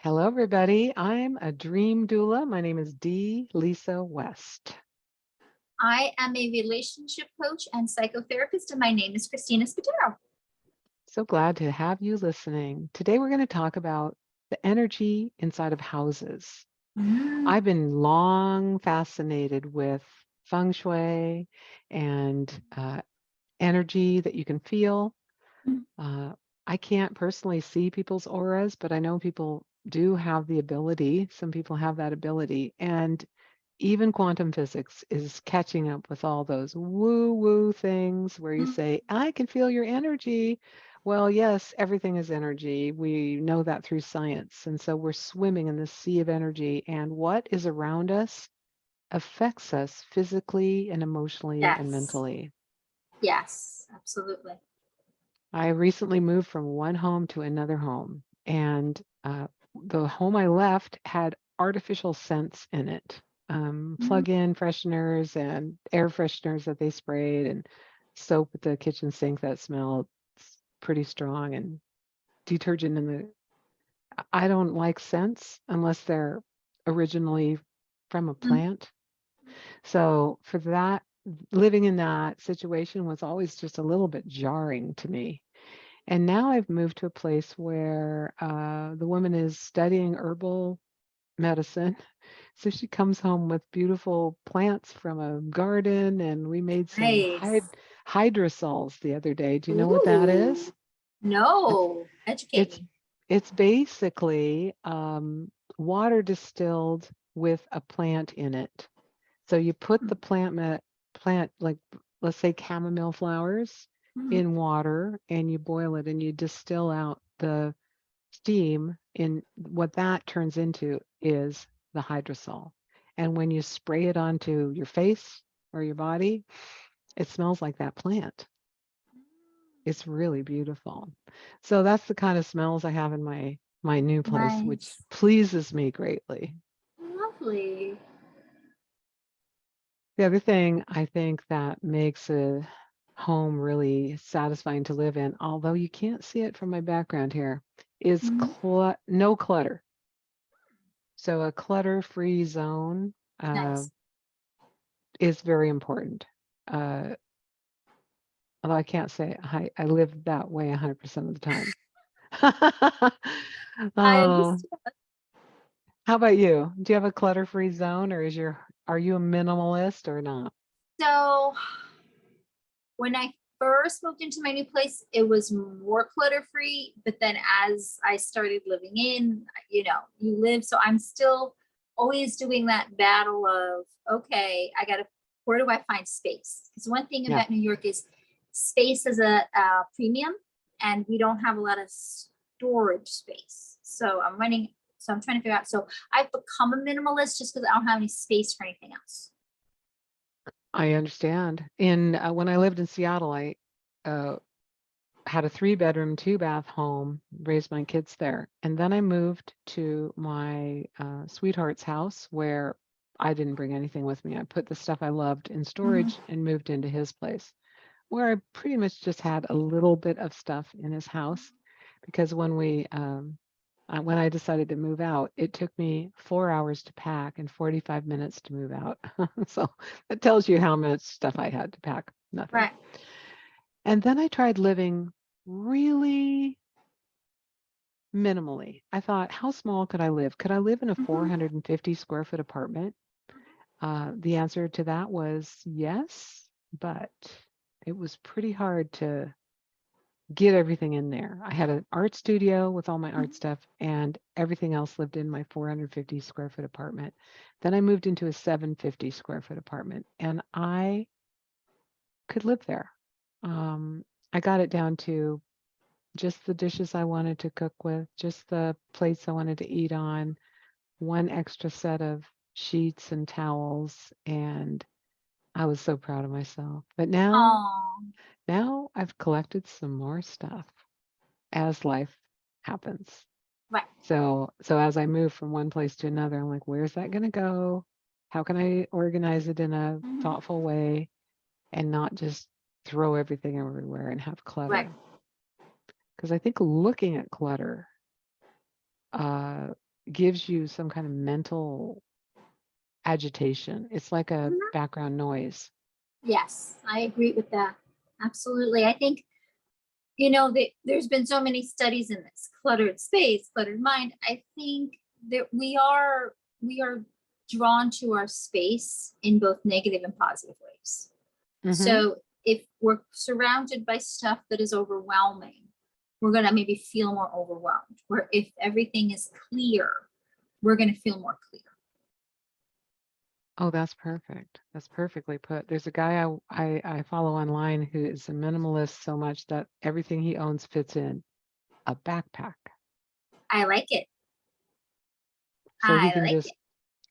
Hello, everybody. I'm a dream doula. My name is Dee Lisa West. I am a relationship coach and psychotherapist, and my name is Christina Spatero. So glad to have you listening. Today, we're going to talk about the energy inside of houses. Mm, I've been long fascinated with feng shui and energy that you can feel. Uh, I can't personally see people's auras, but I know people do have the ability. Some people have that ability. And even quantum physics is catching up with all those woo woo things where you say, I can feel your energy. Well, yes, everything is energy. We know that through science. And so we're swimming in the sea of energy. And what is around us affects us physically and emotionally and yes, mentally. yes, absolutely. I recently moved from one home to another home, and the home I left had artificial scents in it, Mm, plug-in fresheners and air fresheners that they sprayed, and soap at the kitchen sink that smelled pretty strong, and detergent in the. I don't like scents unless they're originally from a mm, plant. So for that, living in that situation was always just a little bit jarring to me. And now I've moved to a place where the woman is studying herbal medicine. So she comes home with beautiful plants from a garden, and we made some nice. hydrosols the other day. Do you know what that is? Ooh, no, educate It's me. it's basically water distilled with a plant in it. So you put the plant like let's say chamomile flowers Mm-hmm. in water and you boil it and you distill out the steam in what that turns into is the hydrosol. And when you spray it onto your face or your body, it smells like that plant. It's really beautiful. So that's the kind of smells I have in my new place, which Nice, pleases me greatly. lovely. The other thing I think that makes a home really satisfying to live in, although you can't see it from my background here, is Mhm. no clutter. So a clutter-free zone uh, Nice. is very important. Uh, Although I can't say I live that way 100% of the time. I Oh, understand. how about you? Do you have a clutter-free zone, or are you a minimalist or not? So when I first moved into my new place, it was more clutter free. But then as I started living in, you live. So I'm still always doing that battle of, okay, where do I find space? Because one thing Yeah. about New York is space is a premium, and we don't have a lot of storage space. So I'm trying to figure out. So I've become a minimalist just because I don't have any space for anything else. I understand. In when I lived in Seattle, I uh, had a 3-bedroom, 2-bath home, raised my kids there, and then I moved to my sweetheart's house where I didn't bring anything with me. I put the stuff I loved in Mhm. storage and moved into his place, where I pretty much just had a little bit of stuff in his house because when I decided to move out, it took me 4 hours to pack and 45 minutes to move out. So that tells you how much stuff I had to pack. Nothing. Right. And then I tried living really minimally. I thought, how small could I live? Could I live in a Mhm. 450 square foot apartment? The answer to that was yes, but it was pretty hard to get everything in there. I had an art studio with all my art Mhm. stuff, and everything else lived in my 450 square foot apartment. Then I moved into a 750 square foot apartment, and I could live there. I got it down to just the dishes I wanted to cook with, just the plates I wanted to eat on, one extra set of sheets and towels, and I was so proud of myself. But Oh, now I've collected some more stuff as life happens. right. So as I move from one place to another, I'm like, where's that going to go? How can I organize it in a Mhm. thoughtful way and not just throw everything everywhere and have Right. clutter? Because I think looking at clutter gives you some kind of mental agitation. It's like a Mhm. background noise. Yes, I agree with that. Absolutely. I think, there's been so many studies in this cluttered space, cluttered mind. I think that we are drawn to our space in both negative and positive ways. Hmm. So if we're surrounded by stuff that is overwhelming, we're going to maybe feel more overwhelmed. Where if everything is clear, we're going to feel more clear. Oh, that's perfect. That's perfectly put. There's a guy I follow online who is a minimalist so much that everything he owns fits in a backpack. I like it. So he I can like just it.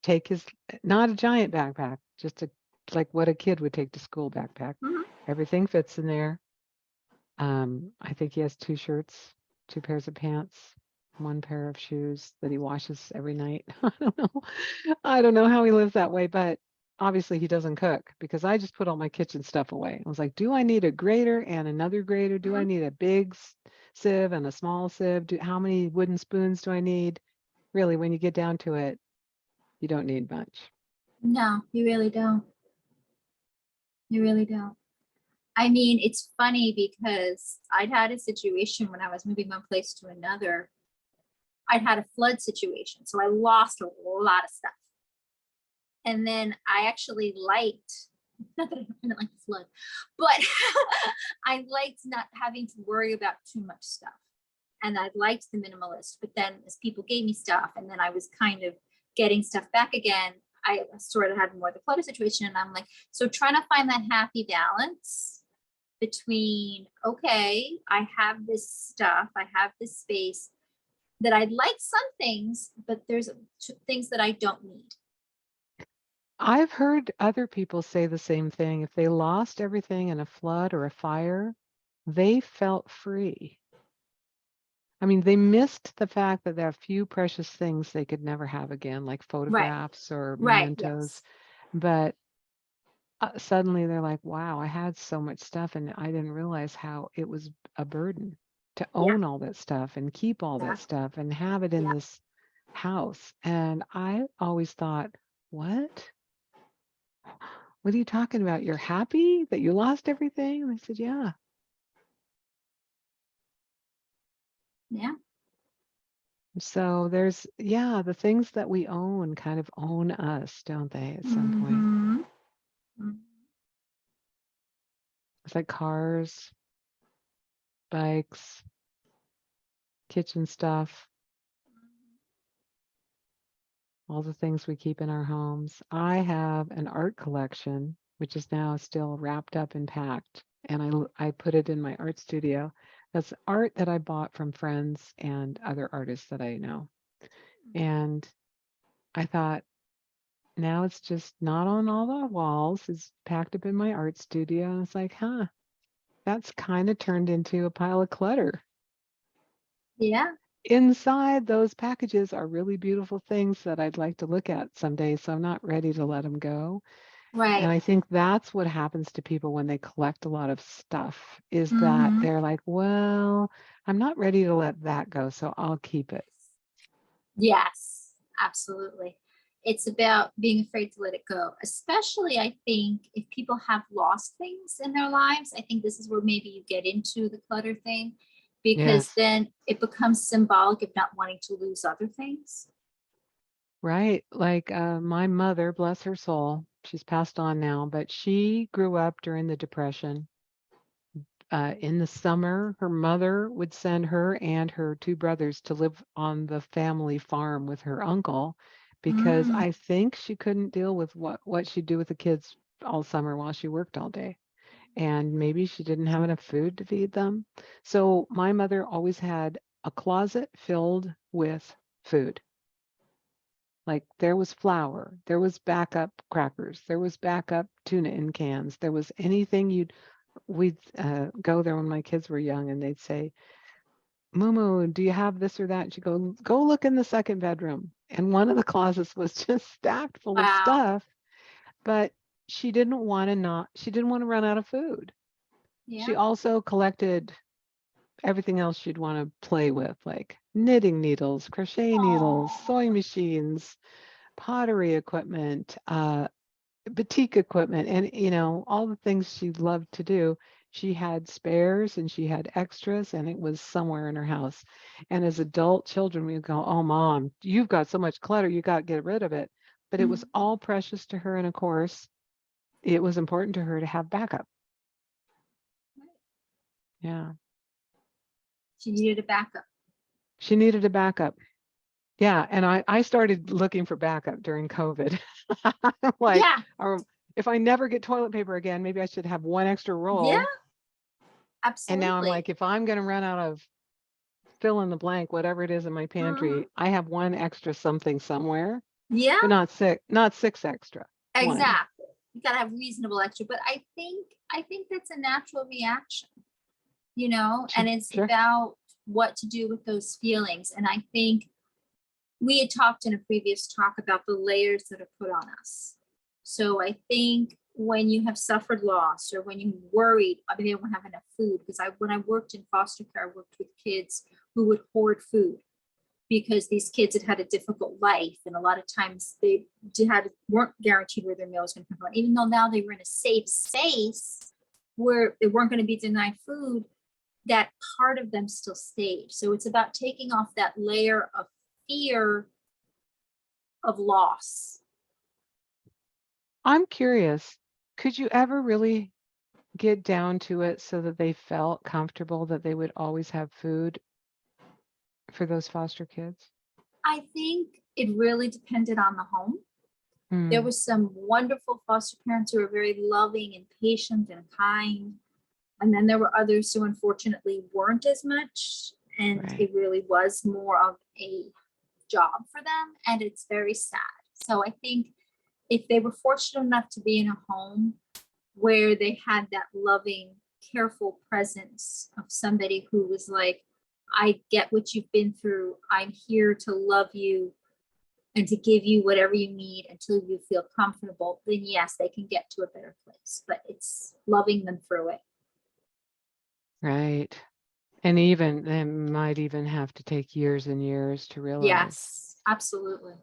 take his, not a giant backpack, just a, like what a kid would take to school backpack. Mhm. Everything fits in there. I think he has 2 shirts, 2 pairs of pants, 1 pair of shoes that he washes every night. I don't know. I don't know how he lives that way, but obviously he doesn't cook because I just put all my kitchen stuff away. I was like, do I need a grater and another grater? Do I Mhm. need a big sieve and a small sieve? How many wooden spoons do I need? Really, when you get down to it, you don't need much. No, you really don't. You really don't. I mean, it's funny because I'd had a situation when I was moving one place to another. I'd had a flood situation, so I lost a lot of stuff. And then I actually liked, not that I didn't like the flood, but I liked not having to worry about too much stuff. And I liked the minimalist. But then as people gave me stuff and then I was kind of getting stuff back again, I sort of had more of the clutter situation. And I'm like, so trying to find that happy balance between, okay, I have this stuff, I have this space that I like some things, but there's things that I don't need. I've heard other people say the same thing. If they lost everything in a flood or a fire, they felt free. I mean, they missed the fact that there are a few precious things they could never have again, like Right, photographs or right, mementos. yes. But suddenly they're like, wow, I had so much stuff and I didn't realize how it was a burden to Yeah, own all that stuff and keep all that exactly. stuff and have it in Yeah. this house. And I always thought, what? What are you talking about? You're happy that you lost everything? And I said, yeah. Yeah. So there's, yeah, the things that we own kind of own us, don't they, at some point? Mm-hmm. It's like cars, bikes, kitchen stuff, all the things we keep in our homes. I have an art collection, which is now still wrapped up and packed, and I put it in my art studio. That's art that I bought from friends and other artists that I know. And I thought, now it's just not on all the walls. It's packed up in my art studio. And it's like, huh, that's kind of turned into a pile of clutter. Yeah. Inside those packages are really beautiful things that I'd like to look at someday. So I'm not ready to let them go. And Right. I think that's what happens to people when they collect a lot of stuff is that Mm-hmm. they're like, well, I'm not ready to let that go. So I'll keep it. Yes, absolutely. It's about being afraid to let it go, especially I think if people have lost things in their lives. I think this is where maybe you get into the clutter thing because Yes. then it becomes symbolic of not wanting to lose other things. Right. Like my mother, bless her soul, she's passed on now, but she grew up during the Depression. In the summer, her mother would send her and her 2 brothers to live on the family farm with her uncle because Mm, I think she couldn't deal with what she'd do with the kids all summer while she worked all day. And maybe she didn't have enough food to feed them. So my mother always had a closet filled with food. Like there was flour, there was backup crackers, there was backup tuna in cans, there was anything we'd go there when my kids were young and they'd say, Mumu, do you have this or that? And she'd go look in the second bedroom. And one of the closets was just stacked full of wow. stuff, but she didn't want to run out of food. She Yeah. also collected everything else you'd want to play with, like knitting needles, crochet needles, Oh, sewing machines, pottery equipment, batik equipment, and all the things she loved to do. She had spares and she had extras, and it was somewhere in her house. And as adult children, we would go, "Oh, mom, you've got so much clutter, you got to get rid of it." But it was mhm. all precious to her, and of course, it was important to her to have backup. Yeah, She needed a backup. she needed a backup. Yeah, and I started looking for backup during COVID. I'm like, Yeah, if I never get toilet paper again, maybe I should have one extra yeah, roll. And now I'm absolutely. like, if I'm going to run out of fill in the blank, whatever it is in my Mhm. pantry, I have one extra something somewhere, Yeah, but not six extra. One. exactly. You gotta have reasonable extra, but I think that's a natural reaction, Sure, and it's sure. about what to do with those feelings. And I think we had talked in a previous talk about the layers that are put on us. So I think when you have suffered loss or when you're worried, I mean, they don't have enough food, because when I worked in foster care, I worked with kids who would hoard food because these kids had had a difficult life, and a lot of times they weren't guaranteed where their meal was going to come from. Even though now they were in a safe space where they weren't going to be denied food, that part of them still stayed. So it's about taking off that layer of fear of loss. I'm curious, could you ever really get down to it so that they felt comfortable that they would always have food for those foster kids? I think it really depended on the home. There Mm, was some wonderful foster parents who were very loving and patient and kind. And then there were others who unfortunately weren't as much. And right. it really was more of a job for them. And it's very sad. So I think if they were fortunate enough to be in a home where they had that loving, careful presence of somebody who was like, I get what you've been through. I'm here to love you and to give you whatever you need until you feel comfortable, then yes, they can get to a better place. But it's loving them through it. Right. And even they might even have to take years and years to realize. Yes, absolutely.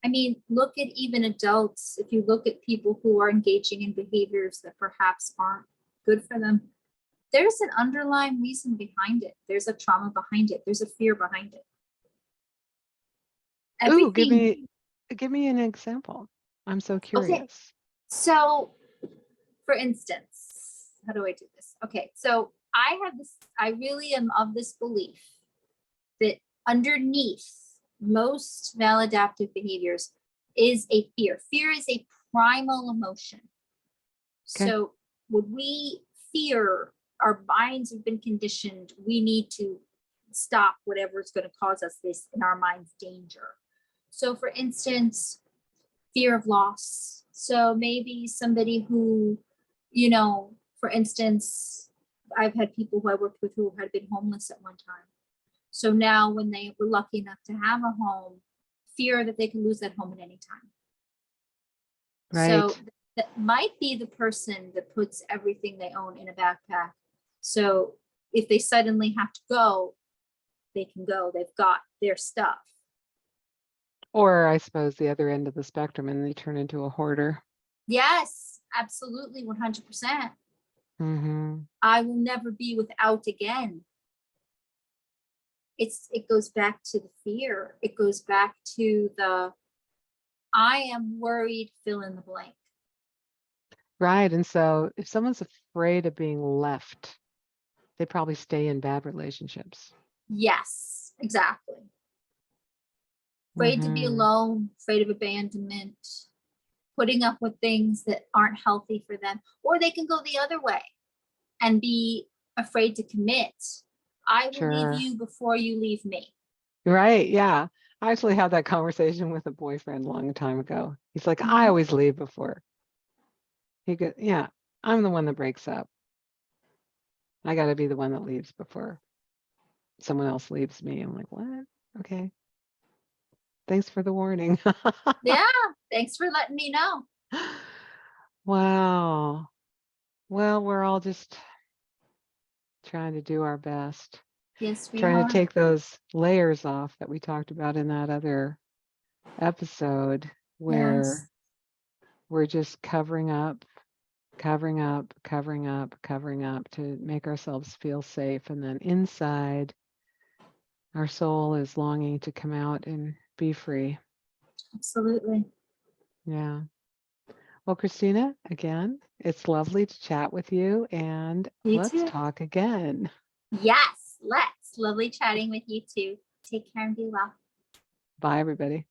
I mean, look at even adults. If you look at people who are engaging in behaviors that perhaps aren't good for them, there's an underlying reason behind it. There's a trauma behind it. There's a fear behind it. Ooh, Everything. give me an example. I'm so Okay. curious. So, for instance, how do I do this? Okay. So, I really am of this belief that underneath most maladaptive behaviors is a fear. Fear is a primal emotion. Okay. So when we fear, our minds have been conditioned, we need to stop whatever is going to cause us this in our minds danger. So for instance, fear of loss. So maybe somebody who, for instance, I've had people who I worked with who had been homeless at one time. So now when they were lucky enough to have a home, fear that they can lose that home at any time. So Right. that might be the person that puts everything they own in a backpack. So if they suddenly have to go, they can go. They've got their stuff. Or I suppose the other end of the spectrum and they turn into a hoarder. Yes, absolutely, 100%. Mm-hmm. I will never be without again. It goes back to the fear. It goes back to the I am worried, fill in the blank. Right. And so if someone's afraid of being left, they probably stay in bad relationships. Yes, exactly. Afraid to be Mm-hmm. alone, afraid of abandonment, putting up with things that aren't healthy for them, or they can go the other way and be afraid to commit. I will leave Sure. you before you leave me. Right. Yeah. I actually had that conversation with a boyfriend a long time ago. He's like, I Mhm. always leave before. He goes, yeah, I'm the one that breaks up. I got to be the one that leaves before someone else leaves me. I'm like, what? Okay. Thanks for the warning. Yeah, thanks for letting me know. Wow. Well, we're all just trying to do our best, Yes, we trying to are. take those layers off that we talked about in that other episode where Yes. we're just covering up, covering up, covering up, covering up to make ourselves feel safe. And then inside, our soul is longing to come out and be free. Absolutely. Yeah. Well, Christina, again, it's lovely to chat with you, and You let's too. talk again. Yes, let's. Lovely chatting with you too. Take care and be well. Bye, everybody.